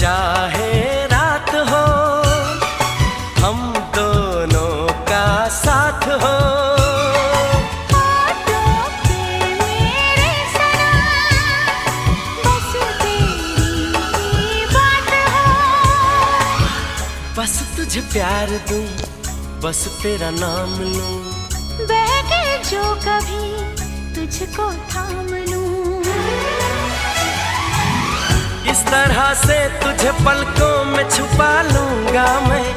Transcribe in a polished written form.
चाहे रात हो, हम दोनों का साथ हो। होठों पे मेरे सनम, बस तेरी ही बात हो। बस तुझे प्यार दूं, बस तेरा नाम लूं, बहके जो कभी तुझको थाम लूं। इस तरह से तुझे पलकों में छुपा लूंगा मैं।